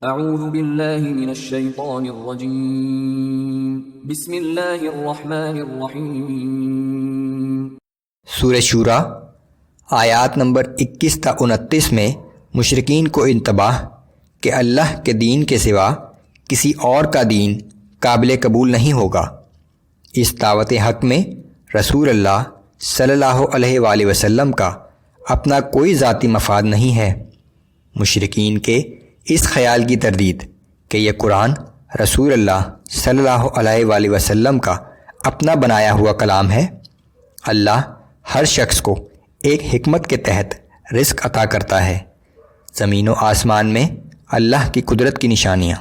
اعوذ باللہ من الشیطان الرجیم بسم اللہ الرحمن الرحیم۔ سورہ شورا آیات نمبر 21 تا 29 میں مشرکین کو انتباہ کہ اللہ کے دین کے سوا کسی اور کا دین قابل قبول نہیں ہوگا۔ اس دعوت حق میں رسول اللہ صلی اللہ علیہ وآلہ وسلم کا اپنا کوئی ذاتی مفاد نہیں ہے۔ مشرکین کے اس خیال کی تردید کہ یہ قرآن رسول اللہ صلی اللہ علیہ وآلہ وسلم کا اپنا بنایا ہوا کلام ہے۔ اللہ ہر شخص کو ایک حکمت کے تحت رزق عطا کرتا ہے۔ زمین و آسمان میں اللہ کی قدرت کی نشانیاں۔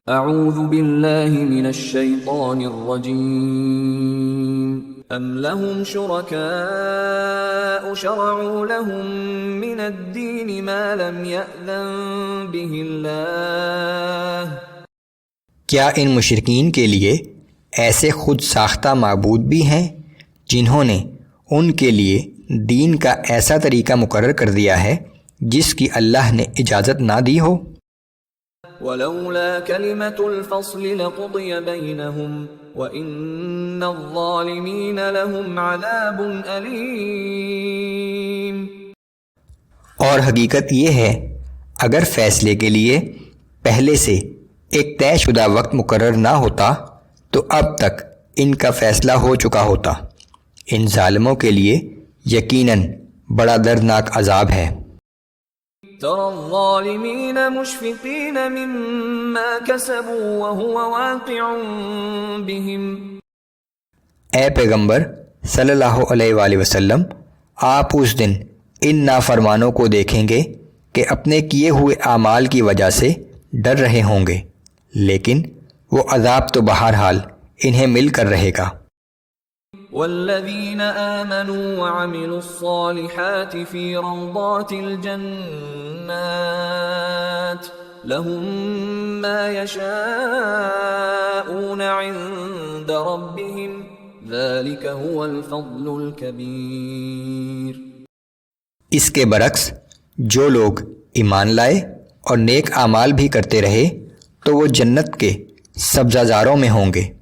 اعوذ باللہ من الشیطان الرجیم۔ ام لهم شرکاء شرعوا لهم من الدین ما لم یأذن به اللہ۔ کیا ان مشرکین کے لیے ایسے خود ساختہ معبود بھی ہیں جنہوں نے ان کے لیے دین کا ایسا طریقہ مقرر کر دیا ہے جس کی اللہ نے اجازت نہ دی ہو؟ ولولا کلمۃ الفصل لقضی بینہم وان الظالمین لهم عذاب علیم۔ اور حقیقت یہ ہے اگر فیصلے کے لیے پہلے سے ایک طے شدہ وقت مقرر نہ ہوتا تو اب تک ان کا فیصلہ ہو چکا ہوتا۔ ان ظالموں کے لیے یقیناً بڑا دردناک عذاب ہے۔ ترى الظالمین مشفقین مما کسبوا وهو واقع بهم۔ اے پیغمبر صلی اللہ علیہ وآلہ وسلم، آپ اس دن ان نافرمانوں کو دیکھیں گے کہ اپنے کیے ہوئے اعمال کی وجہ سے ڈر رہے ہوں گے، لیکن وہ عذاب تو بہرحال انہیں مل کر رہے گا۔ والذین آمنوا وعملوا الصالحات فی روضات الجنات لهم ما یشاءون عند ربهم ذلك هو الفضل الکبیر۔ اس کے برعکس جو لوگ ایمان لائے اور نیک اعمال بھی کرتے رہے تو وہ جنت کے سبزہ زاروں میں ہوں گے۔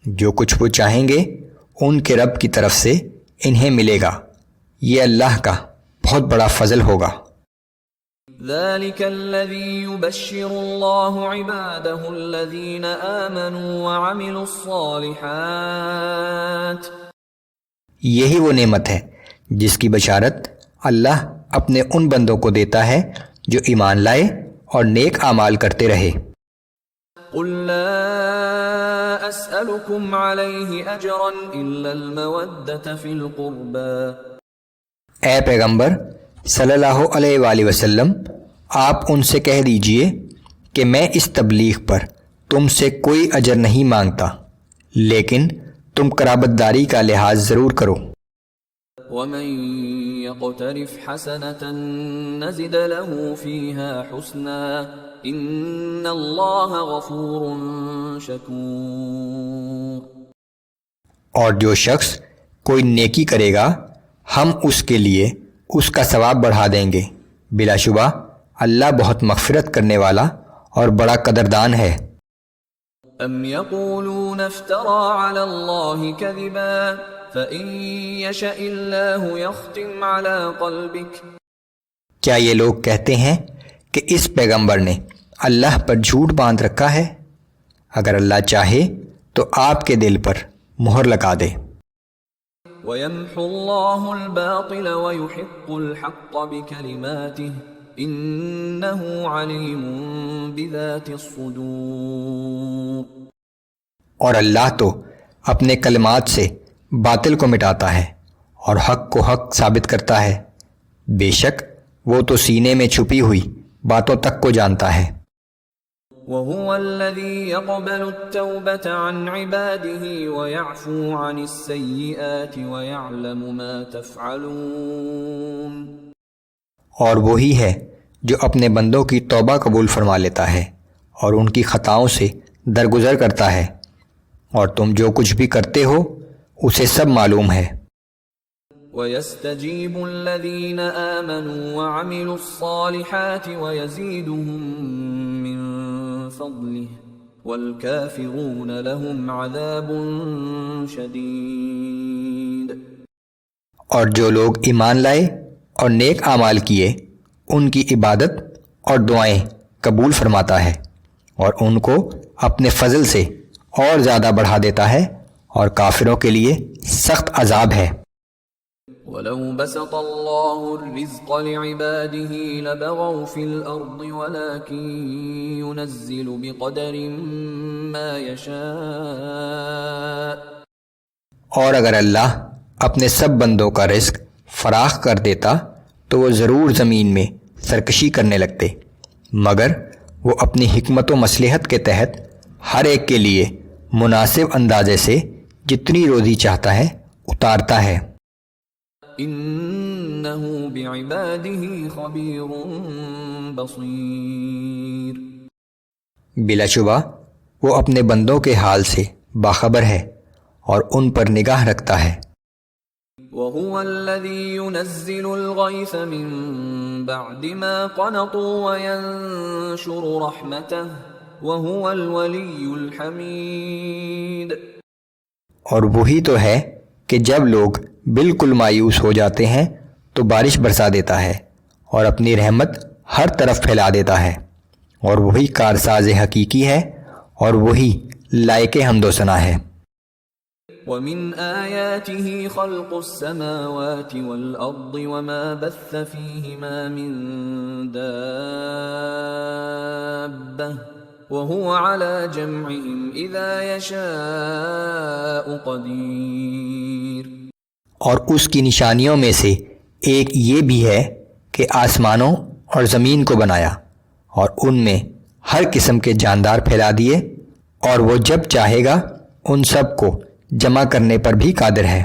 جو کچھ وہ چاہیں گے ان کے رب کی طرف سے انہیں ملے گا، یہ اللہ کا بہت بڑا فضل ہوگا۔ ذلك الذي يبشر الله عباده الذين آمنوا وعملوا الصالحات۔ یہی وہ نعمت ہے جس کی بشارت اللہ اپنے ان بندوں کو دیتا ہے جو ایمان لائے اور نیک اعمال کرتے رہے۔ قل لا اسألكم عليه اجرا الا المودة في القربى۔ اے پیغمبر صلی اللہ علیہ وآلہ وسلم، آپ ان سے کہہ دیجئے کہ میں اس تبلیغ پر تم سے کوئی اجر نہیں مانگتا، لیکن تم قرابت داری کا لحاظ ضرور کرو۔ ومن يقترف حسنة نزد له فيها حسنا ان اللہ غفور شکور۔ اور جو شخص کوئی نیکی کرے گا ہم اس کے لیے اس کا ثواب بڑھا دیں گے، بلا شبہ اللہ بہت مغفرت کرنے والا اور بڑا قدردان ہے۔ ام یقولون افترى على اللہ کذبا فإن یشأ اللہ یختم على قلبک۔ کیا یہ لوگ کہتے ہیں کہ اس پیغمبر نے اللہ پر جھوٹ باندھ رکھا ہے؟ اگر اللہ چاہے تو آپ کے دل پر مہر لگا دے۔ وَيَمْحُ اللَّهُ الْبَاطِلَ وَيُحِقُّ الْحَقَّ بِكَلِمَاتِهِ إِنَّهُ عَلِيمٌ بِذَاتِ الصُّدُورِ۔ اور اللہ تو اپنے کلمات سے باطل کو مٹاتا ہے اور حق کو حق ثابت کرتا ہے، بے شک وہ تو سینے میں چھپی ہوئی باتوں تک کو جانتا ہے۔ وَهُوَ الَّذِي يَقْبَلُ التَّوْبَةَ عَنْ عِبَادِهِ وَيَعْفُو عَنِ السَّيِّئَاتِ وَيَعْلَمُ مَا تَفْعَلُونَ۔ اور وہی ہے جو اپنے بندوں کی توبہ قبول فرما لیتا ہے اور ان کی خطاؤں سے درگزر کرتا ہے، اور تم جو کچھ بھی کرتے ہو اسے سب معلوم ہے۔ وَيَسْتَجِيبُ الَّذِينَ آمَنُوا وَعَمِلُوا الصَّالِحَاتِ وَيَزِيدُهُم فضله والكافرون لهم عذاب شدید۔ اور جو لوگ ایمان لائے اور نیک اعمال کیے ان کی عبادت اور دعائیں قبول فرماتا ہے اور ان کو اپنے فضل سے اور زیادہ بڑھا دیتا ہے، اور کافروں کے لیے سخت عذاب ہے۔ وَلَوْ بَسَطَ اللَّهُ الرِّزْقَ لِعِبَادِهِ لَبَغَوْا فِي الْأَرْضِ وَلَكِن يُنَزِّلُ بِقَدَرٍ مَّا يَشَاءُ۔ اور اگر اللہ اپنے سب بندوں کا رزق فراخ کر دیتا تو وہ ضرور زمین میں سرکشی کرنے لگتے، مگر وہ اپنی حکمت و مصلحت کے تحت ہر ایک کے لیے مناسب اندازے سے جتنی روزی چاہتا ہے اتارتا ہے۔ انہ بعبادہ خبیر بصیر۔ بلا شبہ وہ اپنے بندوں کے حال سے باخبر ہے اور ان پر نگاہ رکھتا ہے۔ وَهُوَ الَّذِي يُنَزِّلُ الْغَيْثَ مِن بَعْدِ مَا قَنَطُوا وَيَنشُرُ رَحْمَتَهُ وَهُوَ الْوَلِيُّ الْحَمِيدُ۔ اور وہی تو ہے کہ جب لوگ بالکل مایوس ہو جاتے ہیں تو بارش برسا دیتا ہے اور اپنی رحمت ہر طرف پھیلا دیتا ہے، اور وہی کارساز حقیقی ہے اور وہی لائق حمد و ثنا ہے۔ وَمِنْ آيَاتِهِ خَلْقُ السَّمَاوَاتِ وَالْأَرْضِ وَمَا بَثَّ فِيهِمَا مِن دَابَّةٍ وَهُوَ عَلَى جَمْعِهِمْ إِذَا يَشَاءُ قَدِيرٌ۔ اور اس کی نشانیوں میں سے ایک یہ بھی ہے کہ آسمانوں اور زمین کو بنایا اور ان میں ہر قسم کے جاندار پھیلا دیے، اور وہ جب چاہے گا ان سب کو جمع کرنے پر بھی قادر ہے۔